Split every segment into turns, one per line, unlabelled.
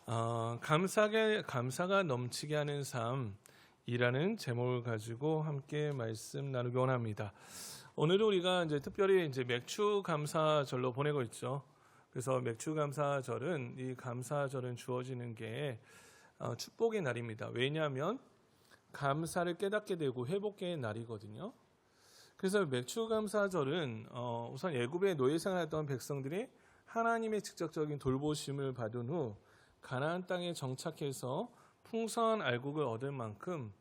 감사가 넘치게 하는 삶이라는 제목을 가지고 함께 말씀 나누기 원합니다. 오늘은 우리가 이제 특별히 이제 맥주 감사절로 보내고 있죠. 그래서 맥주 감사절은 이 감사절은 주어지는 게 축복의 날입니다. 왜냐하면 감사를 깨닫게 되고 회복의 날이거든요. 그래서 맥주 감사절은 우선 애굽의 노예 생활했던 백성들이 하나님의 직접적인 돌보심을 받은 후 가나안 땅에 정착해서 풍성한 알곡을 얻을 만큼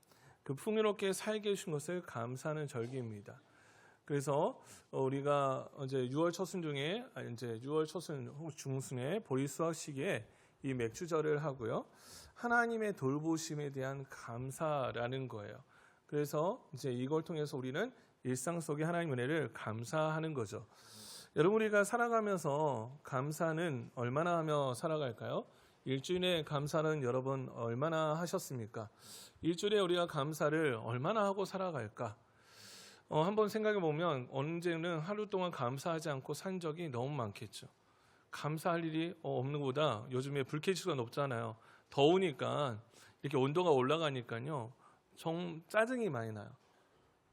그 풍요롭게 살게 해주신 것을 감사하는 절기입니다. 그래서 우리가 이제 6월 초순 중에 이제 6월 초순 혹은 중순에 보리 수확 시기에 이 맥주절을 하고요. 하나님의 돌보심에 대한 감사라는 거예요. 그래서 이제 이걸 통해서 우리는 일상 속의 하나님의 은혜를 감사하는 거죠. 여러분, 우리가 살아가면서 감사는 얼마나 하며 살아갈까요? 일주일에 감사는 여러분 얼마나 하셨습니까? 일주일에 우리가 감사를 얼마나 하고 살아갈까? 한번 생각해 보면 언제는 하루 동안 감사하지 않고 산 적이 너무 많겠죠. 감사할 일이 없는 것보다 요즘에 불쾌지수가 높잖아요. 더우니까 이렇게 온도가 올라가니까요. 정 짜증이 많이 나요.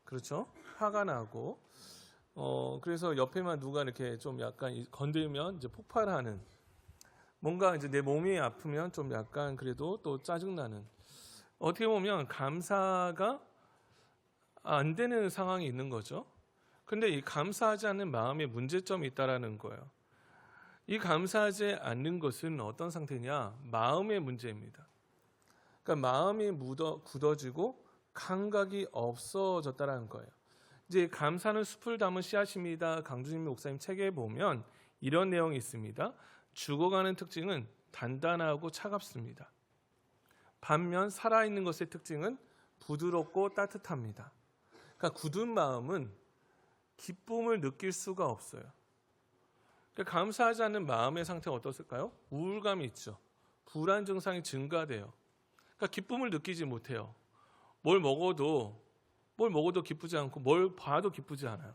그렇죠? 화가 나고 그래서 옆에만 누가 이렇게 좀 약간 건들면 이제 폭발하는, 뭔가 이제 내 몸이 아프면 좀 약간 그래도 또 짜증나는, 어떻게 보면 감사가 안 되는 상황이 있는 거죠. 근데 이 감사하지 않는 마음에 문제점이 있다라는 거예요. 이 감사하지 않는 것은 어떤 상태냐? 마음의 문제입니다. 그러니까 마음이 굳어지고 감각이 없어졌다라는 거예요. 이제 감사는 숲을 담은 씨앗입니다. 강두진 목사님 책에 보면 이런 내용이 있습니다. 죽어가는 특징은 단단하고 차갑습니다. 반면 살아있는 것의 특징은 부드럽고 따뜻합니다. 그러니까 굳은 마음은 기쁨을 느낄 수가 없어요. 그러니까 감사하지 않는 마음의 상태가 어떻을까요? 우울감이 있죠. 불안 증상이 증가돼요. 그러니까 기쁨을 느끼지 못해요. 뭘 먹어도 기쁘지 않고 뭘 봐도 기쁘지 않아요.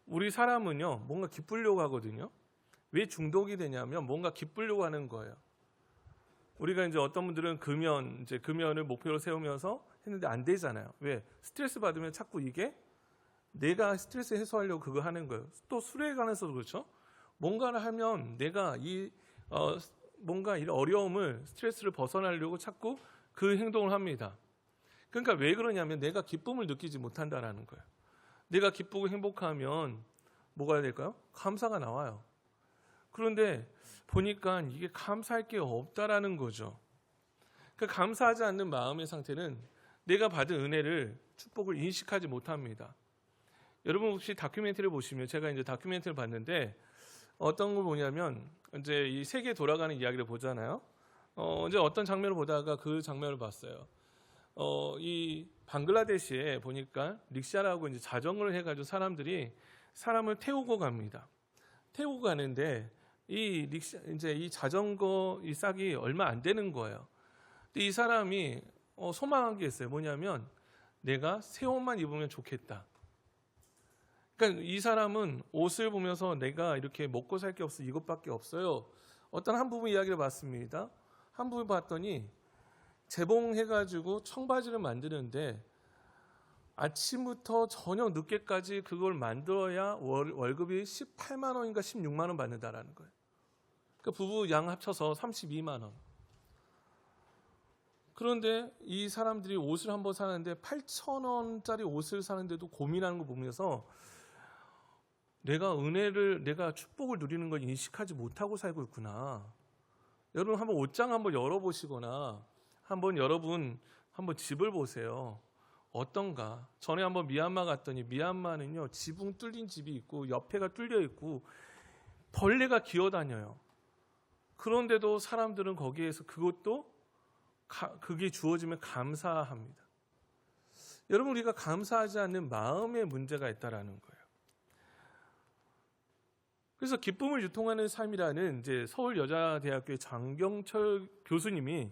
우리 사람은요, 뭔가 기쁘려고 하거든요. 왜 중독이 되냐면 뭔가 기쁘려고 하는 거예요. 우리가 이제 어떤 분들은 금연을 목표로 세우면서 했는데 안 되잖아요. 왜? 스트레스 받으면 자꾸 이게 내가 스트레스 해소하려고 그거 하는 거예요. 또 술에 관해서도 그렇죠. 뭔가를 하면 내가 뭔가 이 어려움을, 스트레스를 벗어나려고 자꾸 그 행동을 합니다. 그러니까 왜 그러냐면 내가 기쁨을 느끼지 못한다라는 거예요. 내가 기쁘고 행복하면 뭐가 해야 될까요? 감사가 나와요. 그런데 보니까 이게 감사할 게 없다라는 거죠. 그러니까 감사하지 않는 마음의 상태는 내가 받은 은혜를, 축복을 인식하지 못합니다. 여러분 혹시 다큐멘터리를 보시면, 제가 이제 다큐멘터리를 봤는데 어떤 걸 보냐면 이제 이 세계 돌아가는 이야기를 보잖아요. 이제 어떤 장면을 보다가 그 장면을 봤어요. 이 방글라데시에 보니까 릭샤라고 이제 자전거를 해가지고 사람을 태우고 갑니다. 태우고 가는데 이 자전거 이 싹이 얼마 안 되는 거예요. 근데 이 사람이 소망한 게 있어요. 뭐냐면 내가 새 옷만 입으면 좋겠다. 그러니까 이 사람은 옷을 보면서 내가 이렇게 먹고 살 게 없어, 이것밖에 없어요. 어떤 한 부분 이야기를 봤습니다. 한 부분 봤더니 재봉해가지고 청바지를 만드는데 아침부터 저녁 늦게까지 그걸 만들어야 월급이 18만 원인가 16만 원 받는다라는 거예요. 그러니까 부부 양 합쳐서 32만 원. 그런데 이 사람들이 옷을 한번 사는데 8천 원짜리 옷을 사는데도 고민하는 거 보면서 내가 축복을 누리는 걸 인식하지 못하고 살고 있구나. 여러분 한번 옷장 한번 열어보시거나 여러분 한번 집을 보세요. 어떤가? 전에 한번 미얀마 갔더니 미얀마는요, 지붕 뚫린 집이 있고 옆에가 뚫려 있고 벌레가 기어다녀요. 그런데도 사람들은 거기에서 그게 주어지면 감사합니다. 여러분, 우리가 감사하지 않는 마음의 문제가 있다라는 거예요. 그래서 기쁨을 유통하는 삶이라는 이제 서울여자대학교의 장경철 교수님이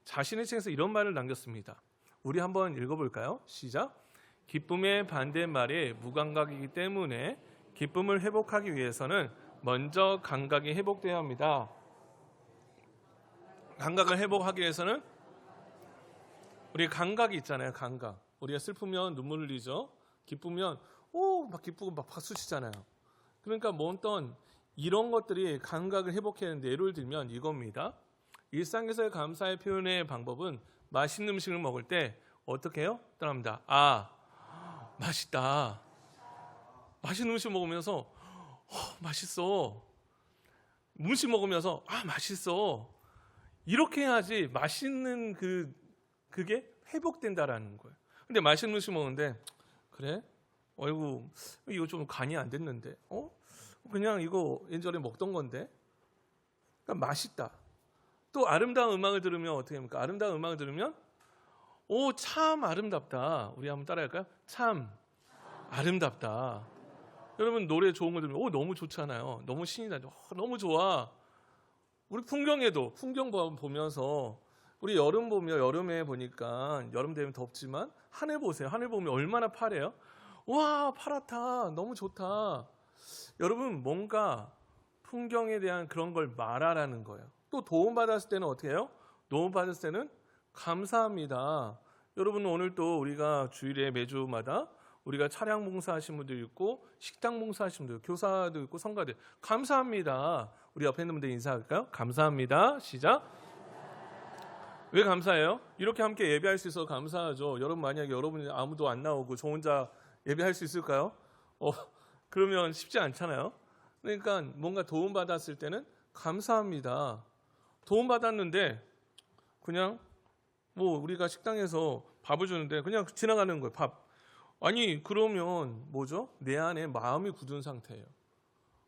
자신의 책에서 이런 말을 남겼습니다. 우리 한번 읽어볼까요? 시작. 기쁨의 반대말이 무감각이기 때문에 기쁨을 회복하기 위해서는 먼저 감각이 회복돼야 합니다. 감각을 회복하기 위해서는 우리 감각이 있잖아요. 감각. 우리가 슬프면 눈물 흘리죠. 기쁘면 막 기쁘고 막 박수 치잖아요. 그러니까 뭐 어떤 이런 것들이 감각을 회복해야 하는데 예를 들면 이겁니다. 일상에서의 감사의 표현의 방법은 맛있는 음식을 먹을 때 어떻게 해요? 따라합니다. 맛있다. 맛있는 음식 먹으면서 맛있어. 음식 먹으면서 맛있어. 이렇게 해야지 맛있는 그게 회복된다라는 거예요. 근데 맛있는 음식 먹는데 그래? 어이구 이거 좀 간이 안 됐는데 그냥 이거 예전에 먹던 건데 그러니까 맛있다. 또 아름다운 음악을 들으면 어떻게 합니까? 아름다운 음악을 들으면 참 아름답다. 우리 한번 따라할까요? 참 아름답다. 여러분 노래 좋은 거 들으면 너무 좋잖아요. 너무 신이 나죠. 너무 좋아. 우리 풍경 보면서 우리 여름에 보니까 여름 되면 덥지만 하늘 보세요. 하늘 보면 얼마나 파래요? 와 파랗다. 너무 좋다. 여러분 뭔가 풍경에 대한 그런 걸 말하라는 거예요. 또 도움받았을 때는 어떻게 해요? 도움받았을 때는 감사합니다. 여러분 오늘 또 우리가 주일에 매주마다 우리가 차량 봉사하신 분들 있고 식당 봉사하신 분들, 교사도 있고 성가들 감사합니다. 우리 옆에 있는 분들 인사할까요? 감사합니다. 시작. 왜 감사해요? 이렇게 함께 예배할 수 있어서 감사하죠. 여러분 만약에 여러분이 아무도 안 나오고 저 혼자 예배할 수 있을까요? 그러면 쉽지 않잖아요. 그러니까 뭔가 도움받았을 때는 감사합니다. 도움받았는데 그냥 뭐 우리가 식당에서 밥을 주는데 그냥 지나가는 거예요. 밥. 아니 그러면 뭐죠? 내 안에 마음이 굳은 상태예요.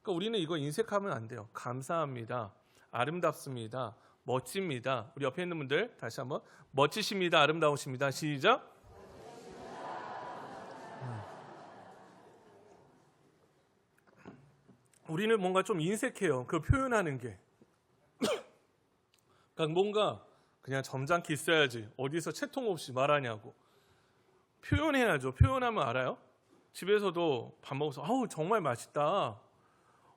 그러니까 우리는 이거 인색하면 안 돼요. 감사합니다. 아름답습니다. 멋집니다. 우리 옆에 있는 분들 다시 한번 멋지십니다. 아름다우십니다. 시작. 우리는 뭔가 좀 인색해요. 그걸 표현하는 게. 그러니까 뭔가 그냥 점잖게 있어야지. 어디서 채통 없이 말하냐고. 표현해야죠. 표현하면 알아요? 집에서도 밥 먹어서 정말 맛있다.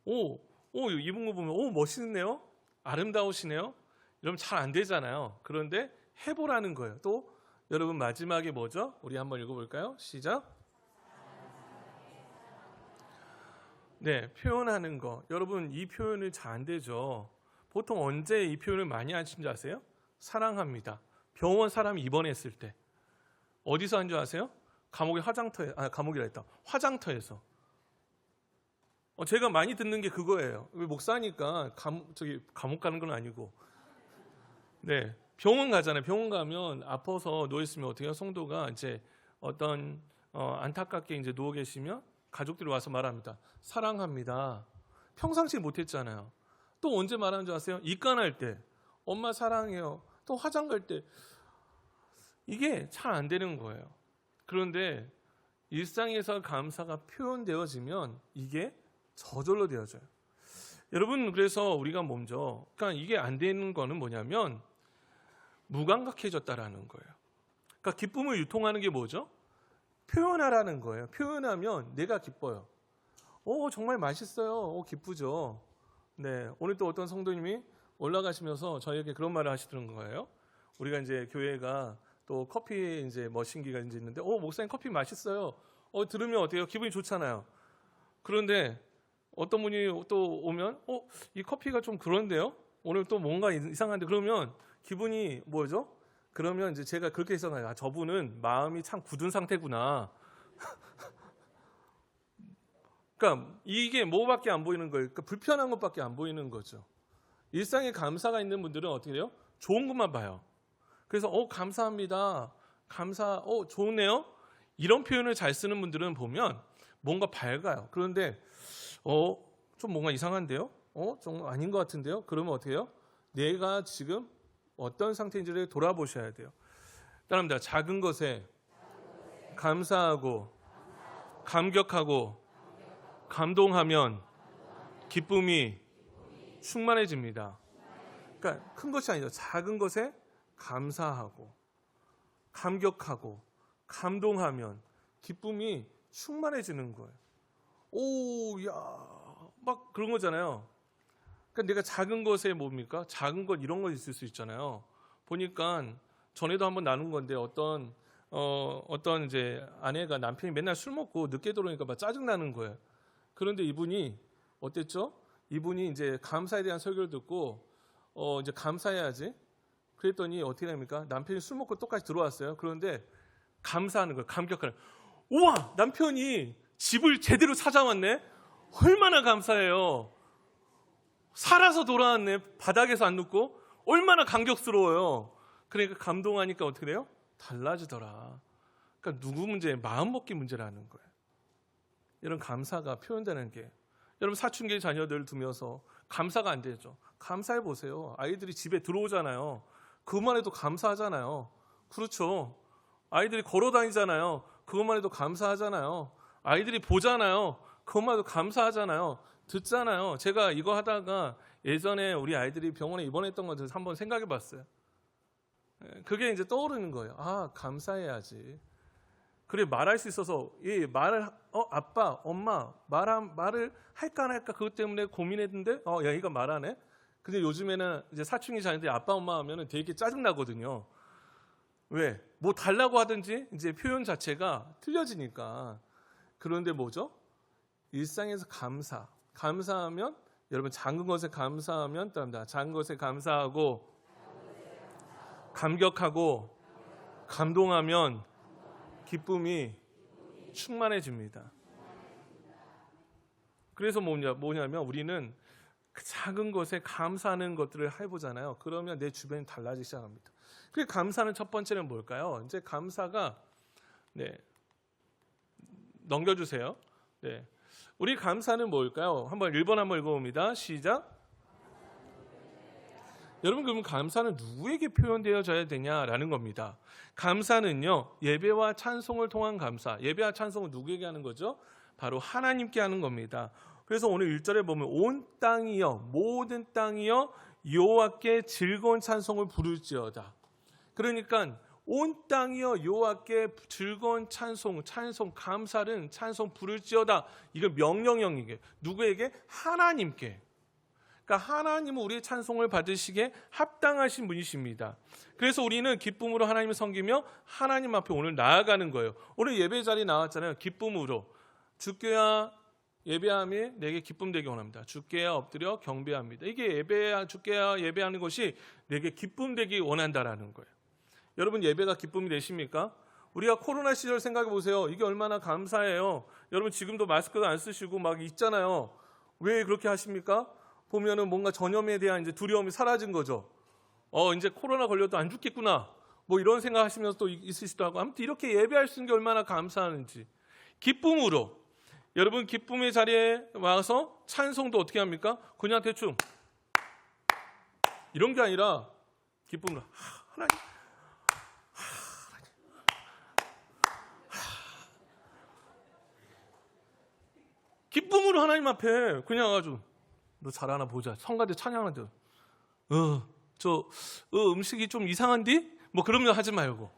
입은 거 보면 멋있네요. 아름다우시네요. 이러면 잘 안 되잖아요. 그런데 해보라는 거예요. 또 여러분 마지막에 뭐죠? 우리 한번 읽어볼까요? 시작. 네, 표현하는 거. 여러분 이 표현이 잘 안 되죠. 보통 언제 이 표현을 많이 하신 줄 아세요? 사랑합니다. 병원 사람이 입원했을 때. 어디서 한 줄 아세요? 화장터에서. 제가 많이 듣는 게 그거예요. 목사니까 감옥 가는 건 아니고. 네, 병원 가잖아요. 병원 가면 아파서 누워 있으면 어떻게 해요? 성도가 이제 어떤 안타깝게 이제 누워 계시면 가족들이 와서 말합니다. 사랑합니다. 평상시 못했잖아요. 또 언제 말하는 줄 아세요? 입간할 때, 엄마 사랑해요. 또 화장 갈 때. 이게 잘 안 되는 거예요. 그런데 일상에서 감사가 표현되어지면 이게 저절로 되어져요. 여러분 그래서 우리가 먼저 그러니까 이게 안 되는 거는 뭐냐면 무감각해졌다라는 거예요. 그러니까 기쁨을 유통하는 게 뭐죠? 표현하라는 거예요. 표현하면 내가 기뻐요. 정말 맛있어요. 기쁘죠. 네, 오늘 또 어떤 성도님이 올라가시면서 저희에게 그런 말을 하시더라는 거예요. 우리가 이제 교회가 또 커피 이제 머신기가 이제 있는데, 목사님 커피 맛있어요. 들으면 어때요? 기분이 좋잖아요. 그런데 어떤 분이 또 오면, 이 커피가 좀 그런데요? 오늘 또 뭔가 이상한데 그러면 기분이 뭐죠? 그러면 이제 제가 그렇게 해석해요. 저분은 마음이 참 굳은 상태구나. 그러니까 이게 뭐밖에 안 보이는 거예요. 그러니까 불편한 것밖에 안 보이는 거죠. 일상에 감사가 있는 분들은 어떻게 돼요? 좋은 것만 봐요. 그래서 감사합니다. 좋네요. 이런 표현을 잘 쓰는 분들은 보면 뭔가 밝아요. 그런데 좀 뭔가 이상한데요? 좀 아닌 것 같은데요? 그러면 어떻게 해요? 내가 지금 어떤 상태인지를 돌아보셔야 돼요. 따라합니다. 작은 것에 감사하고 감격하고 감동하면 기쁨이 충만해집니다. 그러니까 큰 것이 아니죠. 작은 것에 감사하고 감격하고 감동하면 기쁨이 충만해지는 거예요. 막 그런 거잖아요. 그러니까 내가 작은 것에 뭡니까? 작은 것 이런 거 있을 수 있잖아요. 보니까 전에도 한번 나눈 건데 어떤 이제 아내가 남편이 맨날 술 먹고 늦게 들어오니까 막 짜증 나는 거예요. 그런데 이분이 어땠죠? 이분이 이제 감사에 대한 설교를 듣고 이제 감사해야지. 그랬더니 어떻게 됩니까? 남편이 술 먹고 똑같이 들어왔어요. 그런데 감사하는 거예요. 감격하는. 우와, 남편이 집을 제대로 찾아왔네. 얼마나 감사해요. 살아서 돌아왔네. 바닥에서 안 눕고. 얼마나 감격스러워요. 그러니까 감동하니까 어떻게 돼요? 달라지더라. 그러니까 누구 문제? 마음 먹기 문제라는 거예요. 이런 감사가 표현되는 게. 여러분 사춘기 자녀들 두면서 감사가 안 되죠. 감사해 보세요. 아이들이 집에 들어오잖아요. 그것만 해도 감사하잖아요. 그렇죠. 아이들이 걸어 다니잖아요. 그것만 해도 감사하잖아요. 아이들이 보잖아요. 그것만 해도 감사하잖아요. 듣잖아요. 제가 이거 하다가 예전에 우리 아이들이 병원에 입원했던 것을 한번 생각해 봤어요. 그게 이제 떠오르는 거예요. 아, 감사해야지. 그래, 말할 수 있어서 말을 아빠, 엄마 말을 할까 안 할까 그것 때문에 고민했는데 야, 얘가 말하네. 근데 요즘에는 이제 사춘기 자녀들이 아빠, 엄마 하면은 되게 짜증 나거든요. 왜? 뭐 달라고 하든지 이제 표현 자체가 틀려지니까. 그런데 뭐죠? 일상에서 감사하면 여러분 작은 것에 감사하면 또 작은 것에 감사하고 감격하고 감동하면 기쁨이 충만해집니다. 그래서 뭐냐면 우리는 그 작은 것에 감사하는 것들을 해보잖아요. 그러면 내 주변이 달라지기 시작합니다. 그 감사는 첫 번째는 뭘까요? 이제 감사가 넘겨주세요. 우리 감사는 뭘까요? 한번 1번 한번 읽어봅니다. 시작. 여러분 그러면 감사는 누구에게 표현되어져야 되냐라는 겁니다. 감사는요 예배와 찬송을 통한 감사. 예배와 찬송은 누구에게 하는 거죠? 바로 하나님께 하는 겁니다. 그래서 오늘 1절에 보면 온 땅이여 모든 땅이여 여호와께 즐거운 찬송을 부를지어다. 그러니까 온 땅이여 여호와께 즐거운 찬송 감사는 찬송 부를지어다. 이거 명령형이게 누구에게? 하나님께. 그러니까 하나님은 우리의 찬송을 받으시기에 합당하신 분이십니다. 그래서 우리는 기쁨으로 하나님을 섬기며 하나님 앞에 오늘 나아가는 거예요. 오늘 예배 자리에 나왔잖아요. 기쁨으로. 주께야 예배함이 내게 기쁨 되기 원합니다. 주께야 엎드려 경배합니다. 이게 주께야 예배하는 것이 내게 기쁨 되기 원한다라는 거예요. 여러분 예배가 기쁨이 되십니까? 우리가 코로나 시절 생각해 보세요. 이게 얼마나 감사해요. 여러분 지금도 마스크 안 쓰시고 막 있잖아요. 왜 그렇게 하십니까? 보면은 뭔가 전염에 대한 이제 두려움이 사라진 거죠. 이제 코로나 걸려도 안 죽겠구나. 뭐 이런 생각 하시면서 또 있으시기도 하고. 아무튼 이렇게 예배할 수 있는 게 얼마나 감사하는지. 기쁨으로. 여러분 기쁨의 자리에 와서 찬송도 어떻게 합니까? 그냥 대충 이런 게 아니라 기쁨으로 하나님 기쁨으로 하나님 앞에 그냥 아주 너 잘하나 보자. 성가대 찬양하는데 음식이 좀 이상한디? 뭐 그런 거 하지 말고.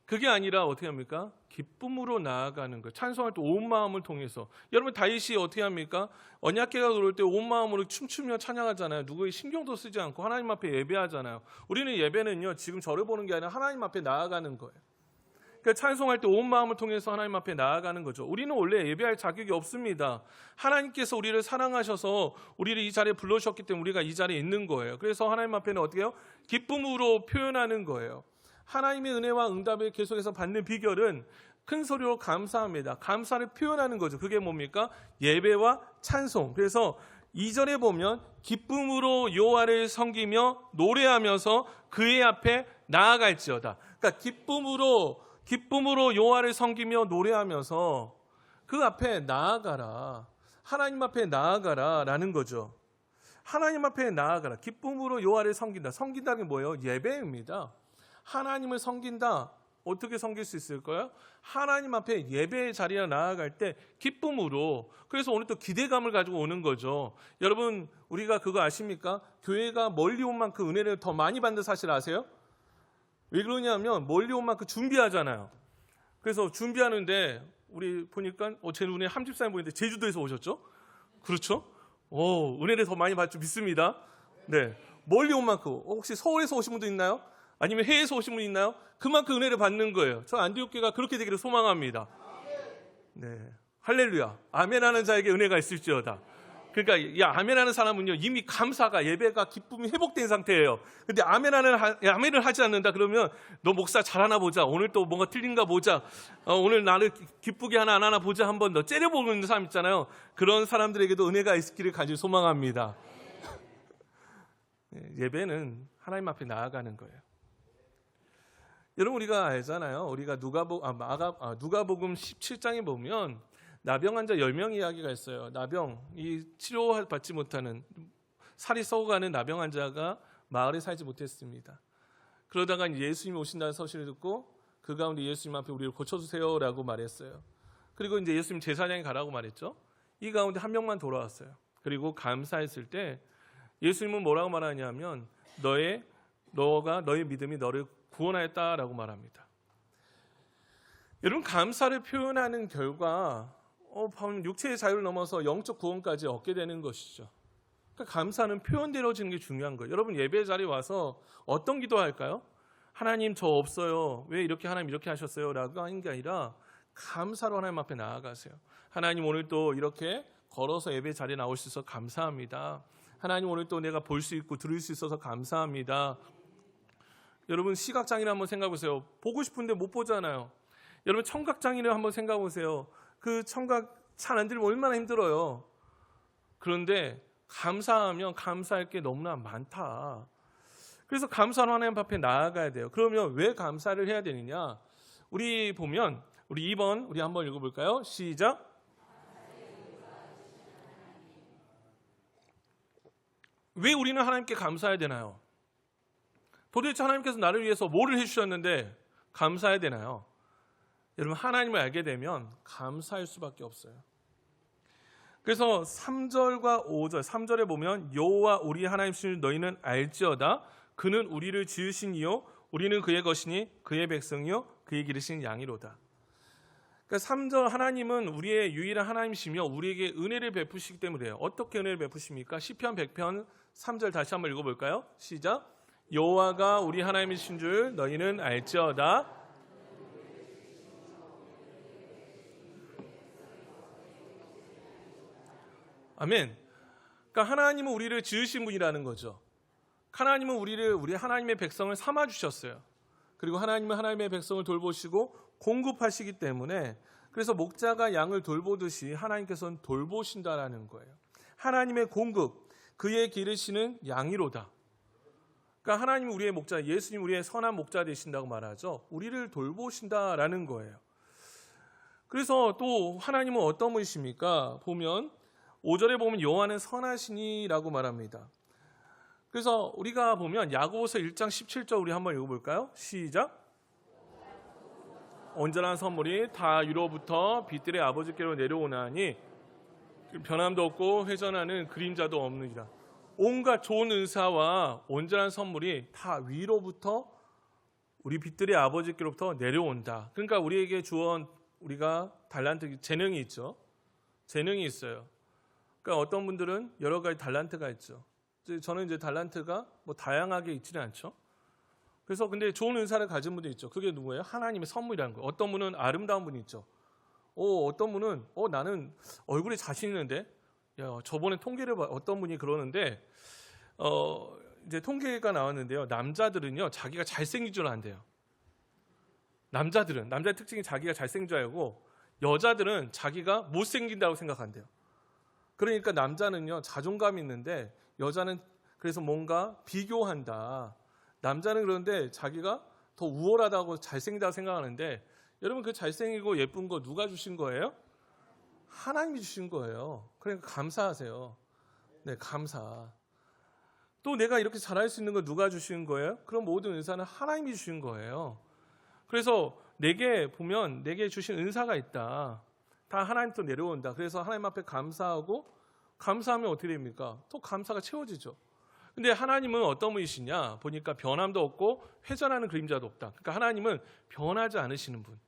그게 아니라 어떻게 합니까? 기쁨으로 나아가는 거예요. 찬송할 때 온 마음을 통해서. 여러분 다윗이 어떻게 합니까? 언약궤가 들어올 때 온 마음으로 춤추며 찬양하잖아요. 누구의 신경도 쓰지 않고 하나님 앞에 예배하잖아요. 우리는 예배는요 지금 저를 보는 게 아니라 하나님 앞에 나아가는 거예요. 그러니까 찬송할 때 온 마음을 통해서 하나님 앞에 나아가는 거죠. 우리는 원래 예배할 자격이 없습니다. 하나님께서 우리를 사랑하셔서 우리를 이 자리에 불러주셨기 때문에 우리가 이 자리에 있는 거예요. 그래서 하나님 앞에는 어떻게 해요? 기쁨으로 표현하는 거예요. 하나님의 은혜와 응답을 계속해서 받는 비결은 큰 소리로 감사합니다. 감사를 표현하는 거죠. 그게 뭡니까? 예배와 찬송. 그래서 2절에 보면 기쁨으로 여호와를 섬기며 노래하면서 그의 앞에 나아갈지어다. 그러니까 기쁨으로 여호와를 섬기며 노래하면서 그 앞에 나아가라. 하나님 앞에 나아가라라는 거죠. 하나님 앞에 나아가라. 기쁨으로 여호와를 섬긴다. 섬긴다는 게 뭐예요? 예배입니다. 하나님을 섬긴다. 어떻게 섬길 수 있을까요? 하나님 앞에 예배의 자리에 나아갈 때 기쁨으로. 그래서 오늘 또 기대감을 가지고 오는 거죠. 여러분 우리가 그거 아십니까? 교회가 멀리 온 만큼 은혜를 더 많이 받는 사실 아세요? 왜 그러냐면 멀리 온 만큼 준비하잖아요. 그래서 준비하는데 우리 보니까 제 눈에 함집사님 보이는데 제주도에서 오셨죠? 그렇죠? 오, 은혜를 더 많이 받을 줄 믿습니다. 네, 멀리 온 만큼. 혹시 서울에서 오신 분도 있나요? 아니면 해외에서 오신 분 있나요? 그만큼 은혜를 받는 거예요. 저 안디옥교가 그렇게 되기를 소망합니다. 네, 할렐루야. 아멘하는 자에게 은혜가 있을지어다. 그러니까 이 아멘하는 사람은요, 이미 감사가, 예배가, 기쁨이 회복된 상태예요. 근데 아멘을 하지 않는다 그러면, 너 목사 잘하나 보자, 오늘 또 뭔가 틀린가 보자, 오늘 나를 기쁘게 하나 안 하나 보자, 한 번 더 째려보는 사람 있잖아요. 그런 사람들에게도 은혜가 있기를 간절히 소망합니다. 예배는 하나님 앞에 나아가는 거예요. 여러분, 우리가 알잖아요. 우리가 누가복음 17장에 보면 나병 환자 10명 이야기가 있어요. 나병, 이 치료받지 못하는, 살이 썩어가는 나병 환자가 마을에 살지 못했습니다. 그러다가 예수님이 오신다는 서신을 듣고 그 가운데 예수님 앞에 우리를 고쳐주세요라고 말했어요. 그리고 이제 예수님 제사장에 가라고 말했죠. 이 가운데 한 명만 돌아왔어요. 그리고 감사했을 때 예수님은 뭐라고 말하냐면, 너의 믿음이 너를 구원하였다라고 말합니다. 여러분, 감사를 표현하는 결과 육체의 자유를 넘어서 영적 구원까지 얻게 되는 것이죠. 그러니까 감사는 표현되어지는 게 중요한 거예요. 여러분, 예배 자리에 와서 어떤 기도할까요? 하나님, 저 없어요. 왜 이렇게 하나님 이렇게 하셨어요? 라고 하는 게 아니라 감사로 하나님 앞에 나아가세요. 하나님, 오늘 또 이렇게 걸어서 예배 자리에 나올 수 있어서 감사합니다. 하나님, 오늘 또 내가 볼 수 있고 들을 수 있어서 감사합니다. 여러분, 시각장애를 한번 생각해 보세요. 보고 싶은데 못 보잖아요. 여러분, 청각장애를 한번 생각해 보세요. 그 청각 잘 안 들면 얼마나 힘들어요. 그런데 감사하면 감사할 게 너무나 많다. 그래서 감사로 하나님 앞에 나아가야 돼요. 그러면 왜 감사를 해야 되느냐? 우리 보면 우리 2번 우리 한번 읽어볼까요? 시작. 왜 우리는 하나님께 감사해야 되나요? 도대체 하나님께서 나를 위해서 뭐를 해주셨는데 감사해야 되나요? 여러분, 하나님을 알게 되면 감사할 수밖에 없어요. 그래서 3절과 5절, 3절에 보면 여호와 우리 하나님이신 너희는 알지어다. 그는 우리를 지으신 이요 우리는 그의 것이니 그의 백성이요 그의 기르신 양이로다. 그러니까 3절, 하나님은 우리의 유일한 하나님이시며 우리에게 은혜를 베푸시기 때문이에요. 어떻게 은혜를 베푸십니까? 시편 100편 3절 다시 한번 읽어볼까요? 시작. 여호와가 우리 하나님이신 줄 너희는 알지어다. 아멘. 그러니까 하나님은 우리를 지으신 분이라는 거죠. 하나님은 우리 하나님의 백성을 삼아 주셨어요. 그리고 하나님은 하나님의 백성을 돌보시고 공급하시기 때문에, 그래서 목자가 양을 돌보듯이 하나님께서는 돌보신다라는 거예요. 하나님의 공급, 그의 기르시는 양이로다. 그러니까 하나님은 우리의 목자, 예수님 우리의 선한 목자 되신다고 말하죠. 우리를 돌보신다라는 거예요. 그래서 또 하나님은 어떤 분이십니까? 보면 5절에 보면 여호와는 선하시니라고 말합니다. 그래서 우리가 보면 야고보서 1장 17절 우리 한번 읽어볼까요? 시작. 온전한 선물이 다 위로부터 빛들의 아버지께로 내려오나니 변함도 없고 회전하는 그림자도 없느니라. 온갖 좋은 은사와 온전한 선물이 다 위로부터 우리 빛들의 아버지께로부터 내려온다. 그러니까 우리에게 주온 우리가 달란트, 재능이 있죠. 재능이 있어요. 그러니까 어떤 분들은 여러 가지 달란트가 있죠. 저는 이제 달란트가 뭐 다양하게 있지는 않죠. 그래서 근데 좋은 은사를 가진 분도 있죠. 그게 누구예요? 하나님의 선물이라는 거예요. 어떤 분은 아름다운 분이 있죠. 어떤 분은 나는 얼굴에 자신 있는데, 야, 저번에 통계를 어떤 분이 그러는데 이제 통계가 나왔는데요. 남자들은요 자기가 잘생긴 줄 안대요. 남자의 특징이 자기가 잘생긴 줄 알고 여자들은 자기가 못생긴다고 생각한대요. 그러니까 남자는요 자존감이 있는데 여자는 그래서 뭔가 비교한다. 남자는 그런데 자기가 더 우월하다고 잘생기다고 생각하는데, 여러분 그 잘생기고 예쁜 거 누가 주신 거예요? 하나님이 주신 거예요. 그러니까 감사하세요. 네, 감사. 또 내가 이렇게 잘할 수 있는 걸 누가 주신 거예요? 그럼 모든 은사는 하나님이 주신 거예요. 그래서 내게 주신 은사가 있다. 다 하나님부터 내려온다. 그래서 하나님 앞에 감사하고, 감사하면 어떻게 됩니까? 또 감사가 채워지죠. 근데 하나님은 어떤 분이시냐? 보니까 변함도 없고 회전하는 그림자도 없다. 그러니까 하나님은 변하지 않으시는 분.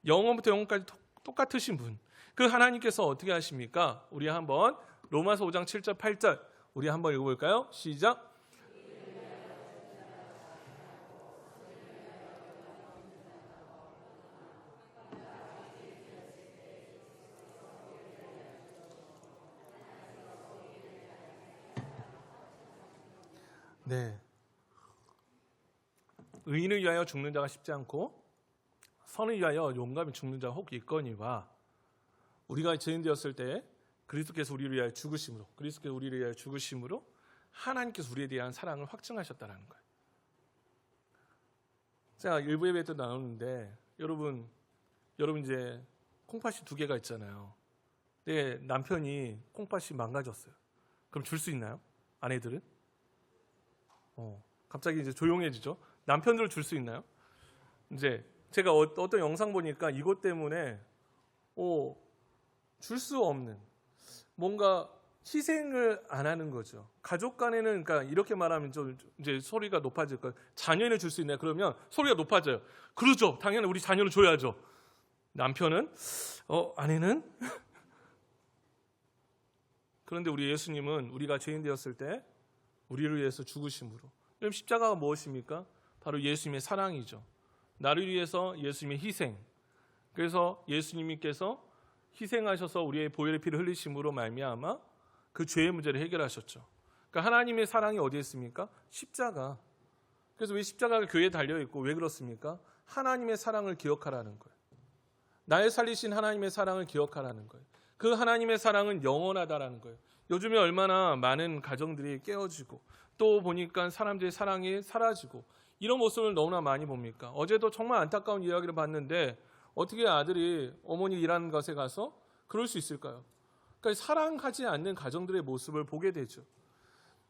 영원부터 영원까지 똑같으신 분. 그 하나님께서 어떻게 하십니까? 우리 한번 로마서 5장 7절 8절 우리 한번 읽어볼까요? 시작. 네. 의인을 위하여 죽는 자가 쉽지 않고 선을 위하여 용감히 죽는 자가 혹 있거니와 우리가 죄인 되었을 때 그리스도께서 우리를 위하여 죽으심으로 하나님께서 우리에 대한 사랑을 확증하셨다는 거예요. 제가 일부 예배 때 나오는데 여러분 이제 콩팥이 2개가 있잖아요. 근데 남편이 콩팥이 망가졌어요. 그럼 줄 수 있나요? 아내들은? 갑자기 이제 조용해지죠. 남편들 줄 수 있나요? 이제 제가 어떤 영상 보니까 이것 때문에 줄 수 없는 뭔가 희생을 안 하는 거죠. 가족 간에는 그러니까 이렇게 말하면 좀 이제 소리가 높아질 거예요. 자녀는 줄 수 있나요? 그러면 소리가 높아져요. 그러죠. 당연히 우리 자녀는 줘야죠. 남편은 아내는 그런데 우리 예수님은 우리가 죄인 되었을 때 우리를 위해서 죽으심으로. 그럼 십자가가 무엇입니까? 바로 예수님의 사랑이죠. 나를 위해서 예수님의 희생. 그래서 예수님께서 희생하셔서 우리의 보혈의 피를 흘리심으로 말미암아 그 죄의 문제를 해결하셨죠. 그러니까 하나님의 사랑이 어디에 있습니까? 십자가. 그래서 왜 십자가가 교회에 달려 있고 왜 그렇습니까? 하나님의 사랑을 기억하라는 거예요. 나의 살리신 하나님의 사랑을 기억하라는 거예요. 그 하나님의 사랑은 영원하다라는 거예요. 요즘에 얼마나 많은 가정들이 깨어지고 또 보니까 사람들의 사랑이 사라지고 이런 모습을 너무나 많이 봅니까? 어제도 정말 안타까운 이야기를 봤는데 어떻게 아들이 어머니 일하는 곳에 가서 그럴 수 있을까요? 그러니까 사랑하지 않는 가정들의 모습을 보게 되죠.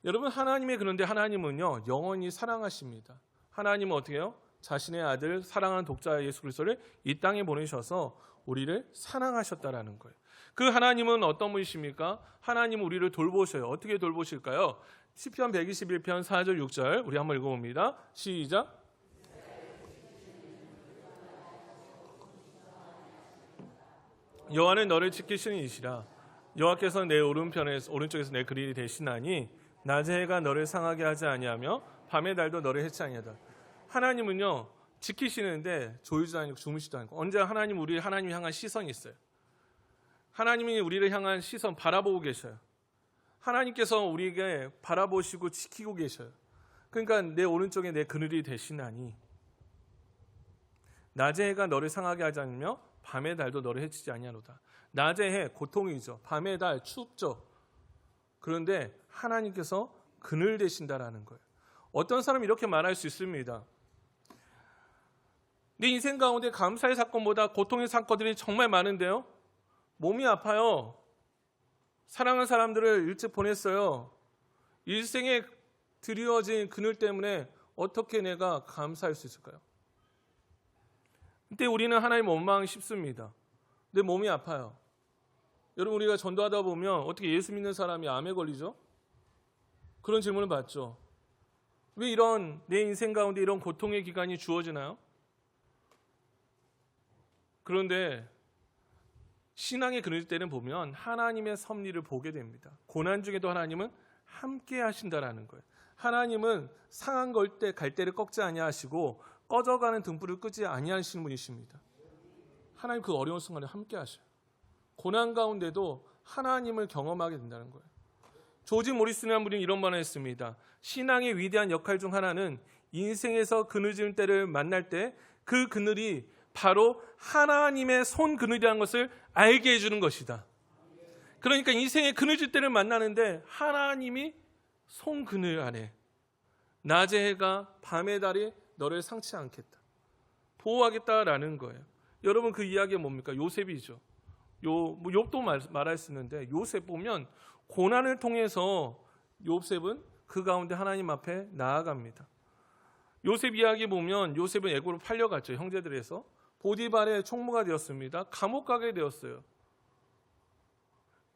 여러분 그런데 하나님은요 영원히 사랑하십니다. 하나님은 어떻게 해요? 자신의 아들 사랑하는 독자 예수 그리스도를 이 땅에 보내셔서 우리를 사랑하셨다라는 거예요. 그 하나님은 어떤 분이십니까? 하나님은 우리를 돌보셔요. 어떻게 돌보실까요? 시편 121편 4절 6절 우리 한번 읽어봅니다. 시작. 여호와는 너를 지키시는 이시라. 여호와께서 내 오른쪽에서 내 그릴이 되시나니 낮의 해가 너를 상하게 하지 아니하며 밤의 달도 너를 해치 아니하다. 하나님은요 지키시는데 조이지도 않고 주무시지도 않고 언제 하나님이 향한 시선이 있어요. 하나님이 우리를 향한 시선 바라보고 계셔요. 하나님께서 우리에게 바라보시고 지키고 계셔요. 그러니까 내 오른쪽에 내 그늘이 되시나니 낮의 해가 너를 상하게 하지 않으며 밤의 달도 너를 해치지 아니하노다. 낮의 해 고통이죠. 밤의 달 춥죠. 그런데 하나님께서 그늘 되신다라는 거예요. 어떤 사람이 이렇게 말할 수 있습니다. 내 인생 가운데 감사의 사건보다 고통의 사건들이 정말 많은데요. 몸이 아파요. 사랑하는 사람들을 일찍 보냈어요. 일생에 드리워진 그늘 때문에 어떻게 내가 감사할 수 있을까요? 그때 우리는 하나님 원망하기 쉽습니다. 내 몸이 아파요. 여러분 우리가 전도하다 보면 어떻게 예수 믿는 사람이 암에 걸리죠? 그런 질문을 받죠. 왜 이런 내 인생 가운데 이런 고통의 기간이 주어지나요? 그런데 신앙의 그늘 때는 보면 하나님의 섭리를 보게 됩니다. 고난 중에도 하나님은 함께 하신다라는 거예요. 하나님은 상한 갈 때를 꺾지 아니하시고 꺼져가는 등불을 끄지 아니하시는 분이십니다. 하나님 그 어려운 순간에 함께 하셔요. 고난 가운데도 하나님을 경험하게 된다는 거예요. 조지 모리슨이라는 분이 이런 말을 했습니다. 신앙의 위대한 역할 중 하나는 인생에서 그늘진 때를 만날 때 그 그늘이 바로 하나님의 손 그늘이라는 것을 알게 해주는 것이다. 그러니까 인생의 그늘질 때를 만나는데 하나님이 손 그늘 안에 낮의 해가 밤의 달이 너를 상치 않겠다. 보호하겠다라는 거예요. 여러분 그 이야기가 뭡니까? 요셉이죠. 욥도 말할 수 있는데 요셉 보면 고난을 통해서 요셉은 그 가운데 하나님 앞에 나아갑니다. 요셉 이야기 보면 요셉은 애굽으로 팔려갔죠. 형제들에서. 보디발의 총무가 되었습니다. 감옥 가게 되었어요.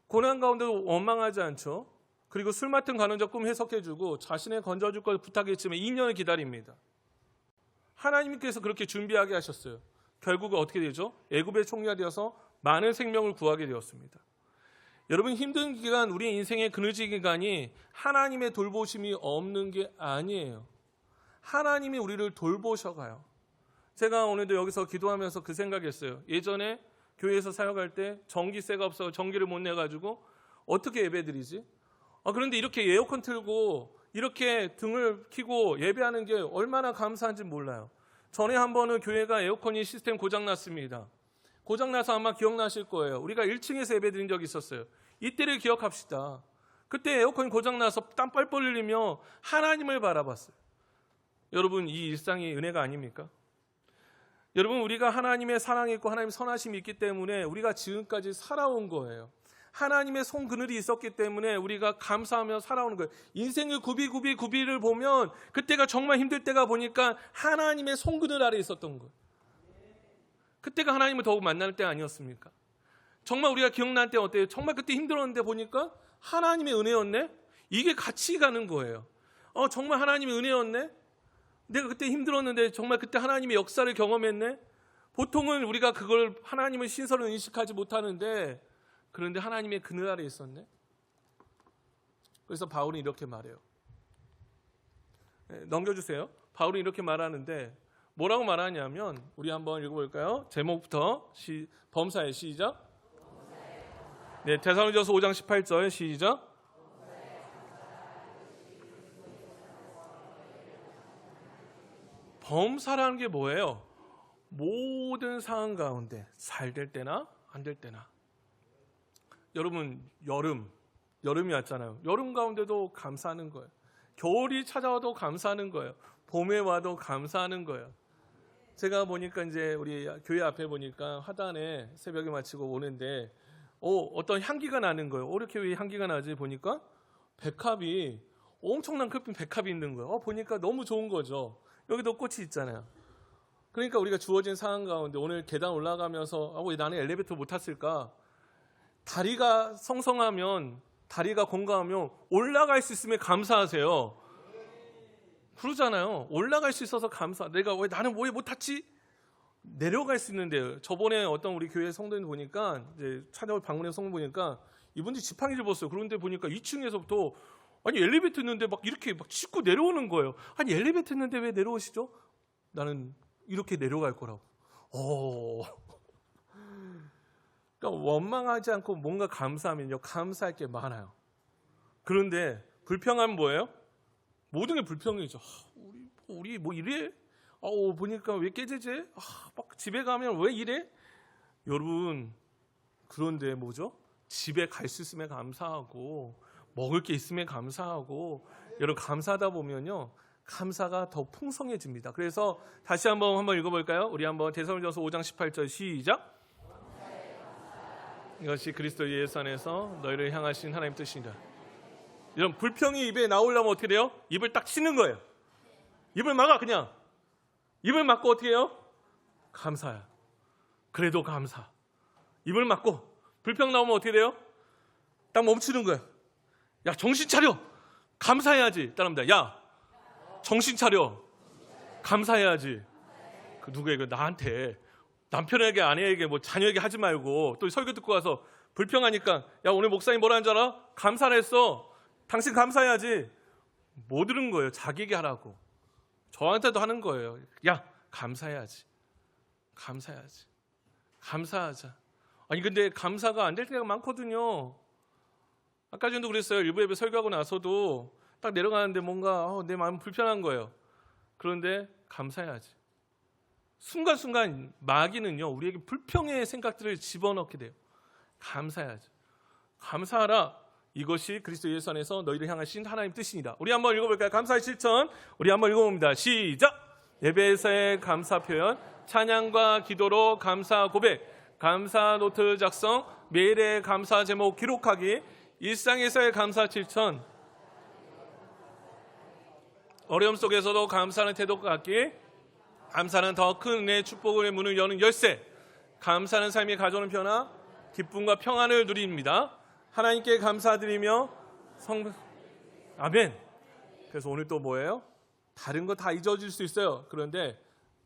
고난 가운데도 원망하지 않죠. 그리고 술 맡은 간원적 꿈 해석해주고 자신의 건져줄 걸 부탁했지만 2년을 기다립니다. 하나님께서 그렇게 준비하게 하셨어요. 결국은 어떻게 되죠? 애굽의 총리가 되어서 많은 생명을 구하게 되었습니다. 여러분, 힘든 기간, 우리 인생의 그늘진 기간이 하나님의 돌보심이 없는 게 아니에요. 하나님이 우리를 돌보셔가요. 제가 오늘도 여기서 기도하면서 그 생각했어요. 예전에 교회에서 사역할 때 전기세가 없어서 전기를 못 내가지고 어떻게 예배드리지? 그런데 이렇게 에어컨 틀고 이렇게 등을 켜고 예배하는 게 얼마나 감사한지 몰라요. 전에 한 번은 교회가 에어컨이 시스템 고장났습니다. 고장나서 아마 기억나실 거예요. 우리가 1층에서 예배드린 적이 있었어요. 이때를 기억합시다. 그때 에어컨이 고장나서 땀 뻘뻘 흘리며 하나님을 바라봤어요. 여러분, 이 일상이 은혜가 아닙니까? 여러분, 우리가 하나님의 사랑이 있고 하나님의 선하심이 있기 때문에 우리가 지금까지 살아온 거예요. 하나님의 손그늘이 있었기 때문에 우리가 감사하며 살아오는 거예요. 인생의 구비를 보면 그때가 정말 힘들 때가 보니까 하나님의 손그늘 아래 있었던 거예요. 그때가 하나님을 더욱 만날 때 아니었습니까? 정말 우리가 기억날 때 어때요? 정말 그때 힘들었는데 보니까 하나님의 은혜였네? 이게 같이 가는 거예요. 정말 하나님의 은혜였네? 내가 그때 힘들었는데 정말 그때 하나님의 역사를 경험했네? 보통은 우리가 그걸 하나님의 신설을 인식하지 못하는데, 그런데 하나님의 그늘 아래 있었네. 그래서 바울은 이렇게 말해요. 넘겨주세요. 바울은 이렇게 말하는데 뭐라고 말하냐면, 우리 한번 읽어볼까요? 제목부터 범사의 시작. 네, 데살로니가서 5장 18절 시작. 범사라는 게 뭐예요? 모든 상황 가운데 잘 될 때나 안 될 때나. 여러분, 여름이 왔잖아요. 여름 가운데도 감사하는 거예요. 겨울이 찾아와도 감사하는 거예요. 봄에 와도 감사하는 거예요. 제가 보니까 이제 우리 교회 앞에 보니까 화단에 새벽에 마치고 오는데 어떤 향기가 나는 거예요. 이렇게 왜 향기가 나지 보니까 백합이, 엄청난 큰 백합이 있는 거예요. 보니까 너무 좋은 거죠. 여기도 꽃이 있잖아요. 그러니까 우리가 주어진 상황 가운데 오늘 계단 올라가면서 왜 나는 엘리베이터 못 탔을까? 다리가 성성하면, 다리가 건강하면 올라갈 수 있으면 감사하세요. 그러잖아요. 올라갈 수 있어서 감사. 나는 왜 못 탔지? 내려갈 수 있는데요. 저번에 어떤 우리 교회 성도님 보니까, 이제 찾아올 방문해 성도 보니까 이분들이 지팡이를 벗어요. 그런데 보니까 2층에서부터 엘리베이터 있는데 막 이렇게 막 짚고 내려오는 거예요. 엘리베이터 있는데 왜 내려오시죠? 나는 이렇게 내려갈 거라고. 그러니까 원망하지 않고 뭔가 감사하면요, 감사할 게 많아요. 그런데 불평하면 뭐예요? 모든 게 불평이죠. 우리 뭐 이래? 보니까 왜 깨지지? 막 집에 가면 왜 이래? 여러분, 그런데 뭐죠? 집에 갈 수 있으면 감사하고, 먹을 게 있으면 감사하고, 여러분, 감사하다 보면요, 감사가 더 풍성해집니다. 그래서 다시 한번 읽어볼까요? 우리 한번 데살로니가서 5장 18절 시작. 이것이 그리스도 예수 안에서 너희를 향하신 하나님 뜻이니라. 이런 불평이 입에 나오려면 어떻게 돼요? 입을 딱 치는 거예요. 입을 막아. 그냥 입을 막고 어떻게 해요? 감사야. 그래도 감사. 입을 막고 불평 나오면 어떻게 돼요? 딱 멈추는 거예요. 야, 정신 차려. 감사해야지. 따라합니다. 야, 정신 차려. 감사해야지. 누구에게? 나한테. 남편에게, 아내에게, 자녀에게 하지 말고. 또 설교 듣고 와서 불평하니까, 야, 오늘 목사님 뭐라는 줄 알아? 감사를 했어. 당신 감사해야지. 못 들은 거예요. 자기에게 하라고. 저한테도 하는 거예요. 야, 감사해야지. 감사해야지. 감사하자. 근데 감사가 안 될 때가 많거든요. 아까 전에도 그랬어요. 일부 예배 설교하고 나서도 딱 내려가는데 뭔가 내 마음 불편한 거예요. 그런데 감사해야지. 순간순간 마귀는요, 우리에게 불평의 생각들을 집어넣게 돼요. 감사해야지. 감사하라. 이것이 그리스도 예수 안에서 너희를 향하신 하나님 뜻이니다. 우리 한번 읽어볼까요? 감사의 실천. 우리 한번 읽어봅니다. 시작. 예배에서의 감사 표현, 찬양과 기도로 감사 고백, 감사 노트 작성, 매일의 감사 제목 기록하기, 일상에서의 감사 실천, 어려움 속에서도 감사하는 태도 갖기, 감사는 더 큰 은혜의 축복의 문을 여는 열쇠, 감사하는 삶이 가져오는 변화, 기쁨과 평안을 누립니다. 하나님께 감사드리며 아멘. 그래서 오늘 또 뭐예요? 다른 거 다 잊어질 수 있어요. 그런데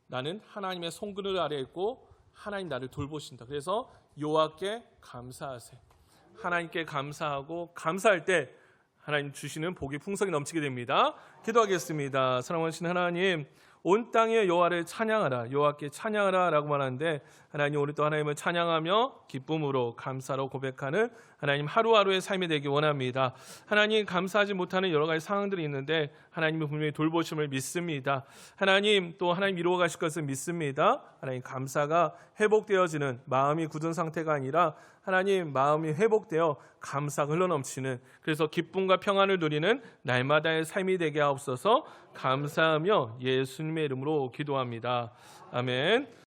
나는 하나님의 손그늘 아래 있고 하나님 나를 돌보신다. 그래서 여호와께 감사하세요. 하나님께 감사하고 감사할 때 하나님 주시는 복이 풍성히 넘치게 됩니다. 기도하겠습니다. 사랑하신 하나님, 온 땅의 여호와를 찬양하라, 여호와께 찬양하라 라고 말하는데, 하나님 오늘 또 하나님을 찬양하며 기쁨으로 감사로 고백하는 하나님 하루하루의 삶이 되기 원합니다. 하나님, 감사하지 못하는 여러 가지 상황들이 있는데 하나님이 분명히 돌보심을 믿습니다. 하나님, 또 하나님 이루어 가실 것을 믿습니다. 하나님, 감사가 회복되어지는, 마음이 굳은 상태가 아니라 하나님 마음이 회복되어 감사가 흘러넘치는, 그래서 기쁨과 평안을 누리는 날마다의 삶이 되게 하옵소서. 감사하며 예수님의 이름으로 기도합니다. 아멘.